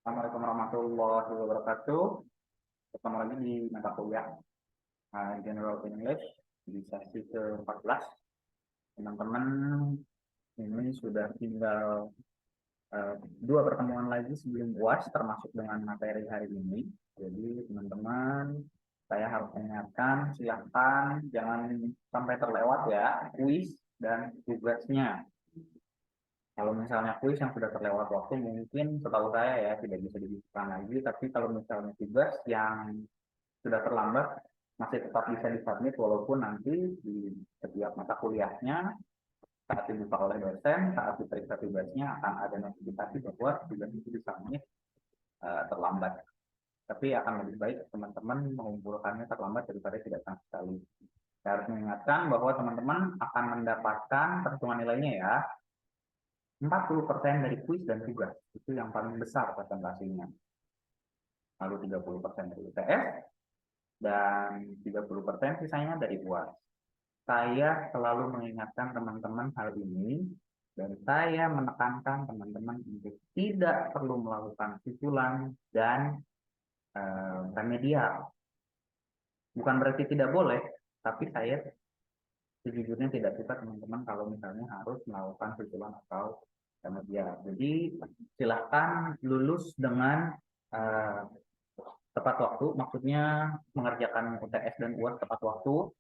Assalamualaikum warahmatullahi wabarakatuh. Ketemu lagi di mata kuliah General English di sesi ke-14. Teman-teman, ini sudah tinggal dua pertemuan lagi sebelum UAS termasuk dengan materi hari ini. Jadi teman-teman, saya harus mengingatkan, silahkan jangan sampai terlewat ya kuis dan tugasnya. Kalau misalnya kuis yang sudah terlewat waktu mungkin setahu saya ya tidak bisa dibuka lagi, tapi kalau misalnya tugas yang sudah terlambat masih tetap bisa disubmit walaupun nanti di setiap mata kuliahnya saat dibuka oleh dosen, saat diperiksa tugasnya akan ada notifikasi bahwa tugas itu disubmit terlambat. Tapi akan lebih baik teman-teman mengumpulkannya terlambat daripada tidak sama sekali. Saya harus mengingatkan bahwa teman-teman akan mendapatkan perhitungan nilainya ya. 40% dari kuis dan tugas itu yang paling besar presentasinya. Lalu 30% dari UTS dan 30% sisanya dari UAS. Saya selalu mengingatkan teman-teman hal ini dan saya menekankan teman-teman untuk tidak perlu melakukan susulan dan remedial. Bukan berarti tidak boleh, tapi saya sejujurnya tidak suka teman-teman kalau misalnya harus melakukan susulan atau remedial. Jadi silahkan lulus dengan tepat waktu, maksudnya mengerjakan UTS dan UAS tepat waktu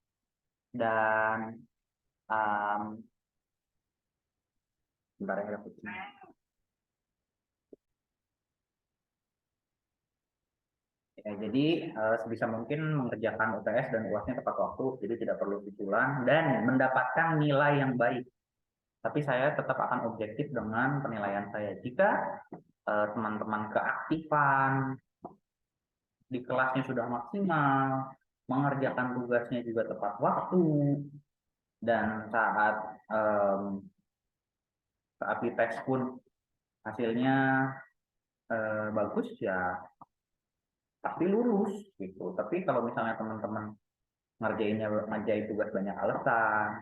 dan bentar ya, ya, jadi sebisa mungkin mengerjakan UTS dan UASnya tepat waktu, jadi tidak perlu susulan dan mendapatkan nilai yang baik. Tapi saya tetap akan objektif dengan penilaian saya. Jika teman-teman keaktifan di kelasnya sudah maksimal, mengerjakan tugasnya juga tepat waktu, dan saat dites pun hasilnya bagus ya pasti lulus gitu. Tapi kalau misalnya teman-teman ngerjain tugas banyak alasan,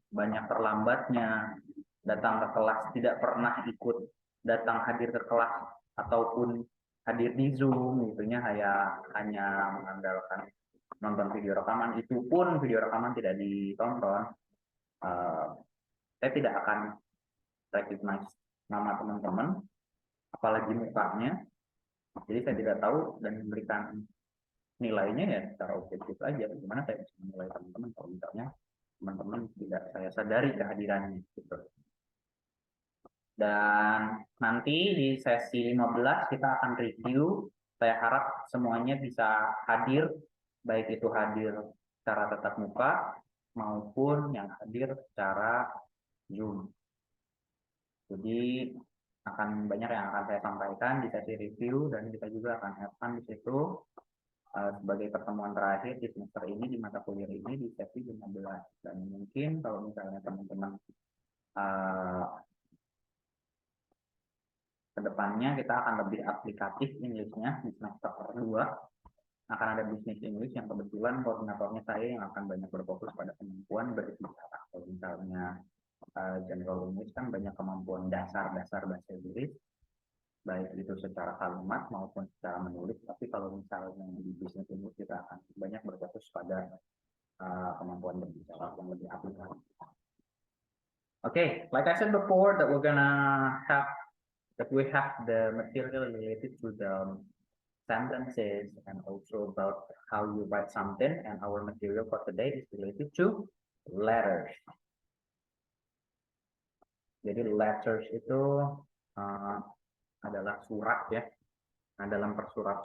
banyak terlambatnya, datang ke kelas tidak pernah ikut, datang hadir ke kelas ataupun hadir di Zoom, gitunya hanya mengandalkan nonton video rekaman, itu pun video rekaman tidak ditonton, saya tidak akan recognize nama teman-teman, apalagi mukanya. Jadi saya tidak tahu dan memberikan nilainya ya secara objektif aja. Gimana saya bisa menilai teman-teman kalau misalnya teman-teman tidak saya sadari kehadirannya gitu. Dan nanti di sesi 15 kita akan review. Saya harap semuanya bisa hadir, baik itu hadir secara tatap muka maupun yang hadir secara Zoom. Jadi akan banyak yang akan saya sampaikan di sesi review dan kita juga akan have di situ sebagai pertemuan terakhir di semester ini di mata kuliah ini di sesi 15. Dan mungkin kalau misalnya teman-teman kedepannya kita akan lebih aplikatif Inggrisnya di semester 2 akan ada bisnis English yang kebetulan koordinatornya saya yang akan banyak berfokus pada kemampuan berbicara. Kalau misalnya General English kan banyak kemampuan dasar-dasar bahasa Inggris, baik itu secara kalimat maupun secara menulis. Tapi kalau misalnya di bisnis English kita akan banyak berfokus pada kemampuan berbicara yang lebih aplikatif. Okay, like I said before that we have the material related to the sentences and also about how you write something, and our material for today is related to letters. Jadi letters itu adalah surat ya. Nah dalam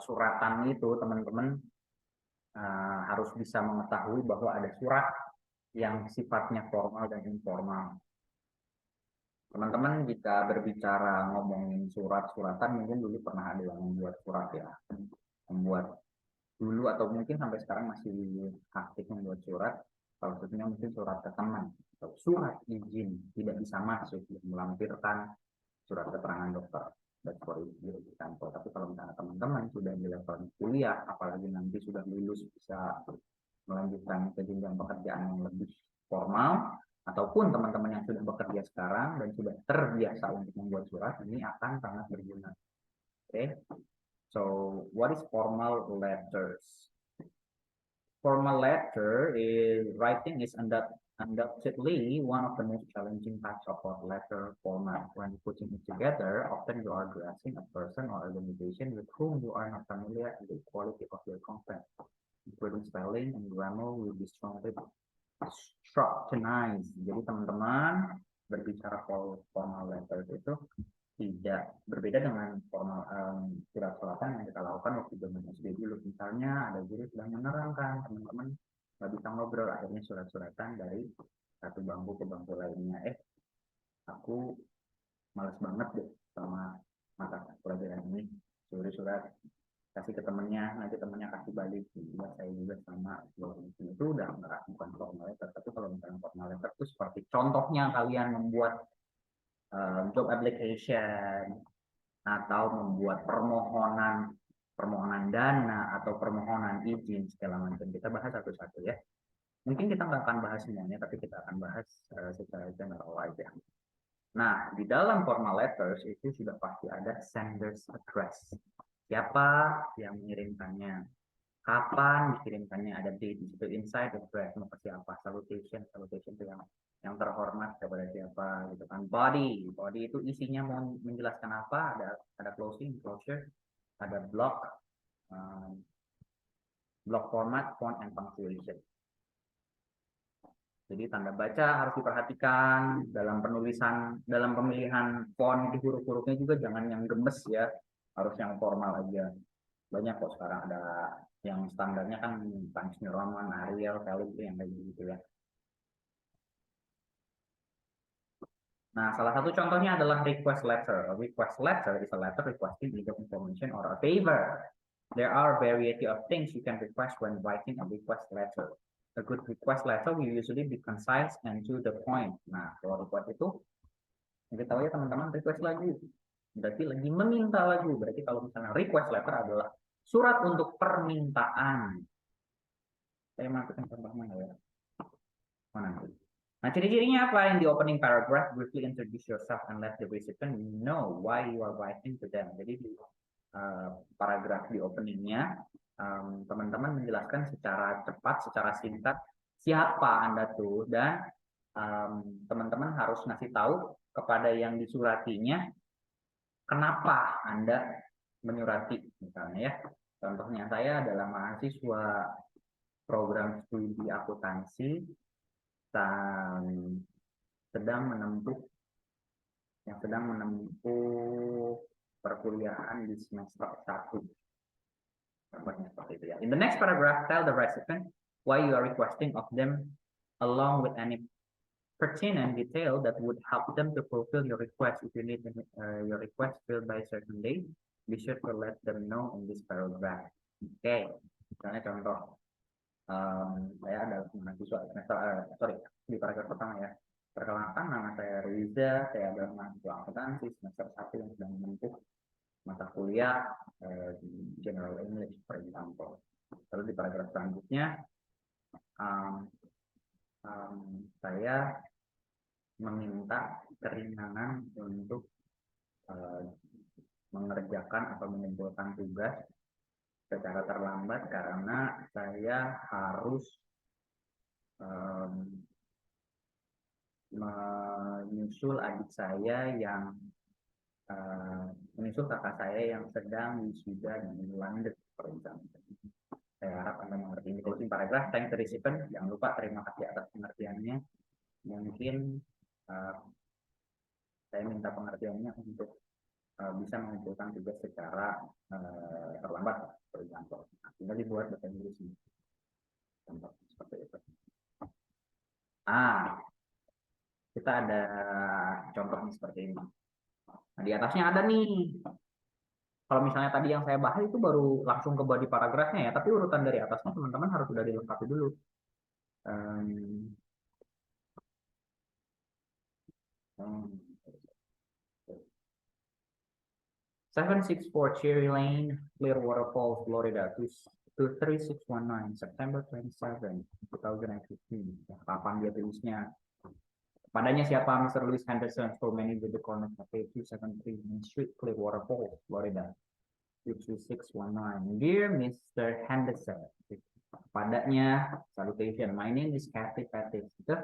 suratan itu teman-teman harus bisa mengetahui bahwa ada surat yang sifatnya formal dan informal. Teman-teman jika berbicara ngomongin suratan mungkin dulu pernah ada yang membuat surat ya, membuat dulu atau mungkin sampai sekarang masih aktif membuat surat. Salah satunya mungkin surat ke teman atau surat izin tidak bisa masuk yang melampirkan surat keterangan dokter. That's for example. Tapi kalau misalnya teman-teman sudah di level kuliah, apalagi nanti sudah lulus bisa melanjutkan ke jenjang pekerjaan yang lebih formal, ataupun teman-teman yang sudah bekerja sekarang dan sudah terbiasa untuk membuat surat, ini akan sangat berguna. Okay, so what is formal letters? Formal letter is writing is undoubtedly one of the most challenging types of letter format. When putting it together, often you are addressing a person or organization with whom you are not familiar, and the quality of your content, including spelling and grammar, will be strongly scrutinized. Jadi teman-teman berbicara formal letters itu tidak berbeda dengan formal surat suratan yang kita lakukan waktu zaman SD dulu. Misalnya ada guru sedang menerangkan, teman-teman nggak bisa ngobrol, akhirnya surat-suratan dari satu bangku ke bangku lainnya. Aku males banget deh sama mata pelajaran ini, surat kasih ke temennya, nanti temennya kasih balik. Juga saya juga sama, itu udah nggak, bukan formal letter. Tapi kalau misalnya formal letter itu seperti contohnya kalian membuat job application atau membuat permohonan dana atau permohonan izin segala macam. Kita bahas satu-satu ya. Mungkin kita nggak akan bahas semuanya, tapi kita akan bahas secara general aja. Nah, di dalam formal letters itu sudah pasti ada sender's address. Siapa yang mengirimkannya? Kapan dikirimkannya, ada date di situ, inside address mau ke siapa, salutation itu yang terhormat kepada siapa gitu kan. Body itu isinya mau menjelaskan apa, ada closure, ada block format, font and punctuation. Jadi tanda baca harus diperhatikan dalam pemilihan font, di huruf-hurufnya juga jangan yang gemes ya, harus yang formal aja. Banyak kok sekarang ada yang standarnya kan Times New Roman, Arial, Calib itu yang kayak gitu ya. Nah, salah satu contohnya adalah request letter. A request letter is a letter requesting legal information or a favor. There are a variety of things you can request when writing a request letter. A good request letter will usually be concise and to the point. Nah, kalau request itu, kita tahu ya teman-teman, request lagu. Berarti lagi meminta lagu. Berarti kalau misalnya request letter adalah surat untuk permintaan. Saya masukin contoh mana ya? Mana? Nah, ciri-cirinya apa? In the opening paragraph, briefly introduce yourself and let the recipient know why you are writing to them. Jadi di paragraf di openingnya, teman-teman menjelaskan secara cepat, secara singkat siapa Anda tuh, dan teman-teman harus ngasih tahu kepada yang disuratinya kenapa Anda menyurati, misalnya ya. Contohnya saya adalah mahasiswa program studi akuntansi dan sedang menempuh perkuliahan di semester 1. Seperti itu ya. In the next paragraph, tell the recipient why you are requesting of them along with any pertinent detail that would help them to fulfill your request. If you need your request filled by a certain date, be sure to let them know in this paragraph. Oke, misalnya contoh, saya adalah mahasiswa di paragraf pertama ya. Perkenalkan, nama saya Riza, saya adalah mahasiswa akuntansi semester 1 yang sedang menempuh mata kuliah General English, for example. Lalu di paragraf selanjutnya, saya meminta keringanan untuk mengerjakan atau mengumpulkan tugas secara terlambat karena saya harus menyusul adik saya yang menyusul kakak saya yang sedang wisuda di London, for example. Saya harap Anda mengerti. Ini closing paragraph, thank the recipient. Jangan lupa terima kasih atas pengertiannya. Mungkin saya minta pengertiannya untuk bisa mengumpulkan tugas secara terlambat, for example. Tinggal dibuat bahasa Inggris ini. Contoh seperti itu. Kita ada contohnya seperti ini. Nah, di atasnya ada nih. Kalau misalnya tadi yang saya bahas itu baru langsung ke body paragrafnya ya, tapi urutan dari atasnya teman-teman harus sudah dilengkapi dulu. 764 Cherry Lane, Clearwater Falls, Florida, 23619, September 27, 2015. Kapan dia tulisnya? Padanya siapa? Mr. Louis Henderson, store manager the corner cafe 273 Main Street, Clearwater Falls, Florida 22619. Dear Mr. Henderson, padanya salutation. My name is Kathy Patis. Itu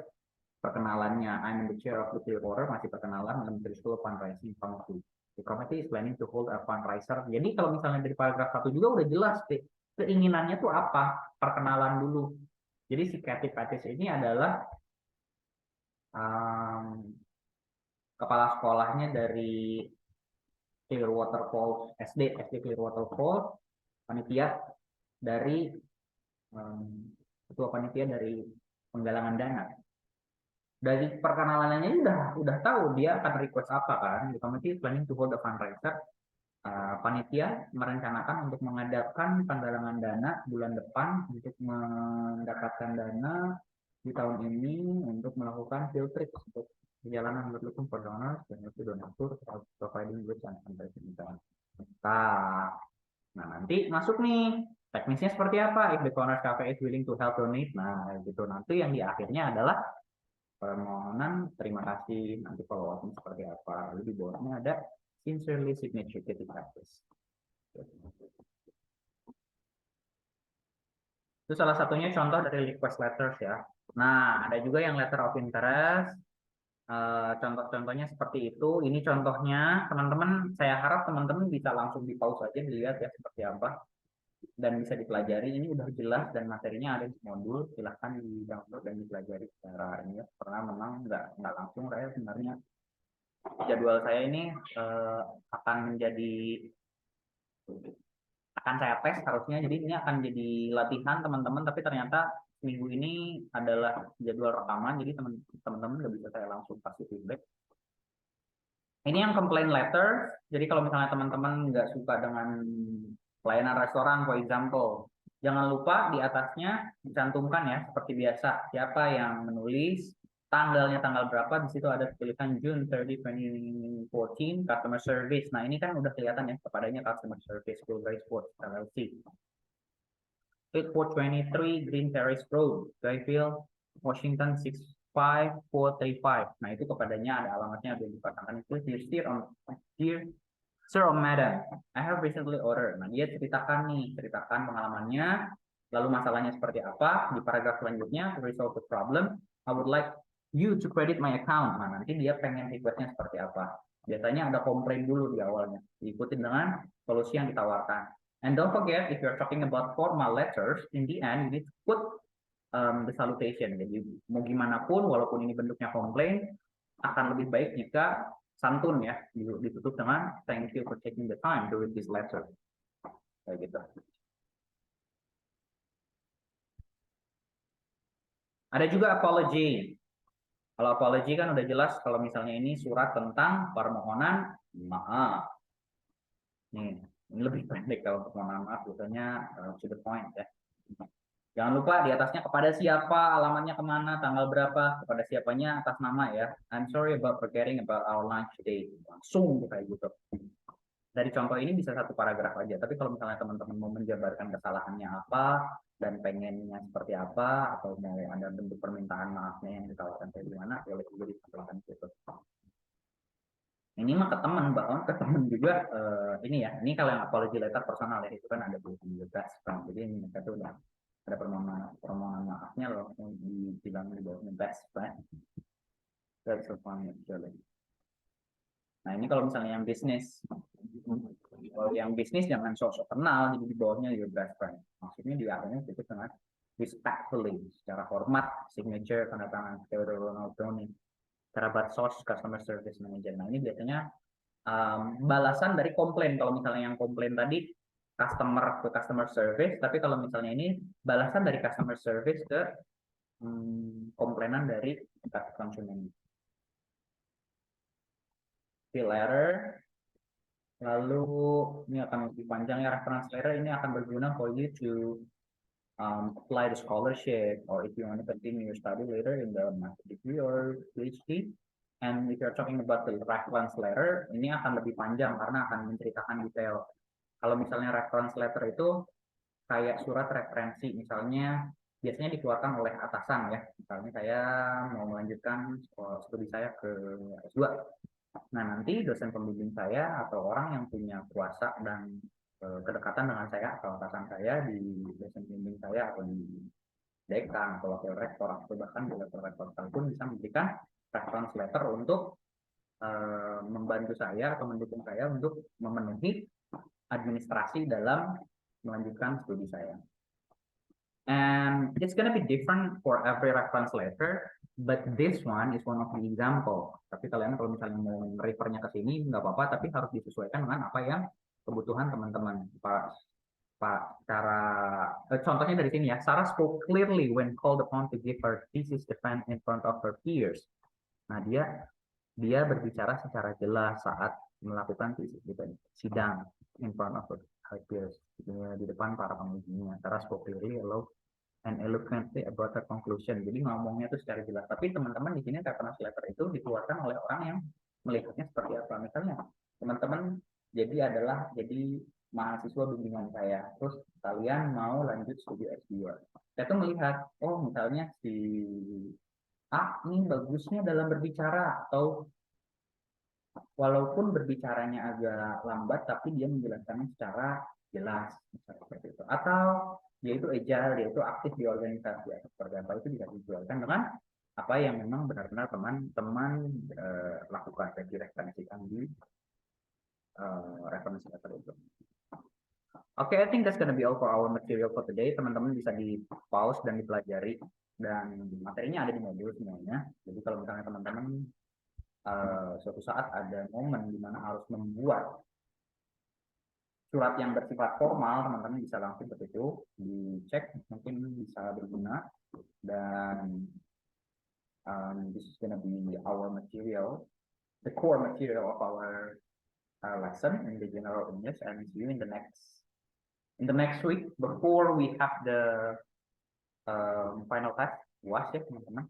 perkenalannya. I'm the chair of the Clearwater, masih perkenalan Elementary School Fundraising Committee. The committee is planning to hold a fundraiser. Jadi kalau misalnya dari paragraf 1 juga udah jelas deh, keinginannya tuh apa? Perkenalan dulu. Jadi si Kathy Patis ini adalah kepala sekolahnya dari Clearwater Falls SD Clearwater Falls, panitia dari ketua panitia dari penggalangan dana. Dari perkenalannya udah tahu dia akan request apa kan. The committee is planning to hold a fundraiser. Panitia merencanakan untuk mengadakan penggalangan dana bulan depan untuk mendapatkan dana di tahun ini untuk melakukan field trip untuk perjalanan berlutut for donors dan itu donatur providing goods and fundraising. Nah, nanti masuk nih teknisnya seperti apa? If the Corners Cafe is willing to help donate, nah gitu. Nanti yang di akhirnya adalah permohonan terima kasih, nanti follow up seperti apa. Lalu di bawahnya ada sincerely signature practice. Itu salah satunya contoh dari request letters ya. Nah, ada juga yang letter of interest. Contoh-contohnya seperti itu. Ini contohnya, teman-teman. Saya harap teman-teman bisa langsung di pause aja dilihat ya seperti apa dan bisa dipelajari. Ini udah jelas dan materinya ada di modul. Silahkan di download dan dipelajari secara ini ya. Karena memang nggak langsung saya sebenarnya jadwal saya ini akan saya tes harusnya. Jadi ini akan jadi latihan teman-teman. Tapi ternyata minggu ini adalah jadwal rekaman. Jadi teman-teman nggak bisa saya langsung kasih feedback. Ini yang complaint letter. Jadi kalau misalnya teman-teman nggak suka dengan pelayanan restoran, for example, jangan lupa di atasnya dicantumkan ya seperti biasa siapa yang menulis, tanggalnya tanggal berapa, di situ ada tulisan June 30, 2014 customer service. Nah ini kan udah kelihatan ya kepadanya customer service Gulgari Sports LLC. 8423 Green Terrace Road, Guyville, Washington 65435. Nah itu kepadanya ada alamatnya ada dikatakan itu Dear Sir or Madam, I have recently ordered. Nah, dia ceritakan pengalamannya, lalu masalahnya seperti apa. Di paragraf selanjutnya, to resolve the problem, I would like you to credit my account. Nah, nanti dia pengen requestnya seperti apa. Biasanya ada komplain dulu di awalnya, diikuti dengan solusi yang ditawarkan. And don't forget, if you're talking about formal letters, in the end, you need to put the salutation. Jadi, mau gimana pun, walaupun ini bentuknya komplain, akan lebih baik jika santun ya ditutup dengan thank you for taking the time to read this letter kayak gitu. Ada juga apology. Kalau apology kan udah jelas kalau misalnya ini surat tentang permohonan maaf. Nih, ini lebih pendek kalau permohonan maaf biasanya to the point ya. Jangan lupa di atasnya kepada siapa, alamatnya kemana, tanggal berapa, kepada siapanya atas nama ya. I'm sorry about forgetting about our lunch today. Langsung kayak gitu. Dari contoh ini bisa satu paragraf aja. Tapi kalau misalnya teman-teman mau menjabarkan kesalahannya apa dan pengennya seperti apa atau mau ada bentuk permintaan maafnya yang ditawarkan kayak gimana, boleh juga ditawarkan gitu. Ini mah ke teman, bahkan ke teman juga ini ya. Ini kalau yang apology letter personal ya itu kan ada tulisan juga. Jadi ini mereka tuh udah ada permohonan maafnya loh dibilang di bawahnya best friend. That's so funny actually. Nah ini kalau misalnya yang bisnis, kalau yang bisnis jangan sok-sok kenal, jadi di bawahnya your best friend. Maksudnya di akhirnya itu sangat respectfully, secara hormat, signature, tanda tangan Theodore Ronald Browning, kerabat sos, customer service manager. Nah ini biasanya balasan dari komplain. Kalau misalnya yang komplain tadi customer ke customer service, tapi kalau misalnya ini balasan dari customer service ke komplainan dari konsumen. Fee letter, lalu ini akan lebih panjang ya, reference letter ini akan berguna for you to apply the scholarship or if you want to continue your study later in the master degree or PhD. And if you're talking about the reference letter, ini akan lebih panjang karena akan menceritakan detail. Kalau misalnya reference letter itu kayak surat referensi, misalnya biasanya dikeluarkan oleh atasan ya. Misalnya saya mau melanjutkan studi saya ke S2. Nah, nanti dosen pembimbing saya atau orang yang punya kuasa dan kedekatan dengan saya atau atasan saya di dosen pembimbing saya atau di dekan atau wakil rektor atau bahkan di level rektor pun bisa memberikan reference letter untuk membantu saya atau mendukung saya untuk memenuhi administrasi dalam melanjutkan studi saya. And it's gonna be different for every reference letter, but this one is one of the example. Tapi kalian kalau misalnya mau refernya ke sini nggak apa-apa, tapi harus disesuaikan dengan apa yang kebutuhan teman-teman. Contohnya dari sini ya. Sarah spoke clearly when called upon to give her thesis defense in front of her peers. Nah, dia berbicara secara jelas saat melakukan thesis defense sidang in front of her peers, di depan para pengujinya. Sarah spoke clearly and eloquently about her conclusion. Jadi ngomongnya itu secara jelas. Tapi teman-teman di sini reference letter itu dikeluarkan oleh orang yang melihatnya seperti apa. Misalnya teman-teman jadi mahasiswa bimbingan saya, terus kalian mau lanjut studi S2. Saya tuh melihat, oh misalnya si A ini bagusnya dalam berbicara, atau walaupun berbicaranya agak lambat, tapi dia menjelaskannya secara jelas, misalnya seperti itu. Atau dia itu agile, dia itu aktif di organisasi atau seperti apa, itu bisa dijualkan dengan apa yang memang benar-benar teman-teman lakukan, referensikan di referensi letter itu. Oke, I think that's gonna be all for our material for today. Teman-teman bisa di pause dan dipelajari, dan materinya ada di modul semuanya. Jadi kalau misalnya teman-teman suatu saat ada momen di mana harus membuat surat yang bersifat formal, teman-teman bisa langsung ke situ dicek, mungkin bisa berguna. Dan this is gonna be our material, the core material of our lesson in the general English, and see you in the next week before we have the final test UAS ya teman-teman.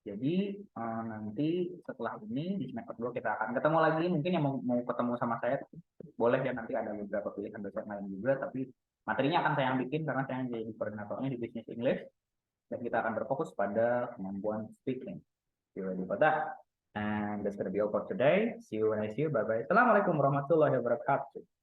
Jadi nanti setelah ini di semester 2 kita akan ketemu lagi. Mungkin yang mau ketemu sama saya boleh ya, nanti ada beberapa pilihan dosen lain juga, tapi materinya akan saya yang bikin karena saya yang jadi koordinatornya di Business English, dan kita akan berfokus pada kemampuan speaking. You ready for that? And that's gonna be all for today. See you when I see you. Bye bye. Assalamualaikum warahmatullahi wabarakatuh.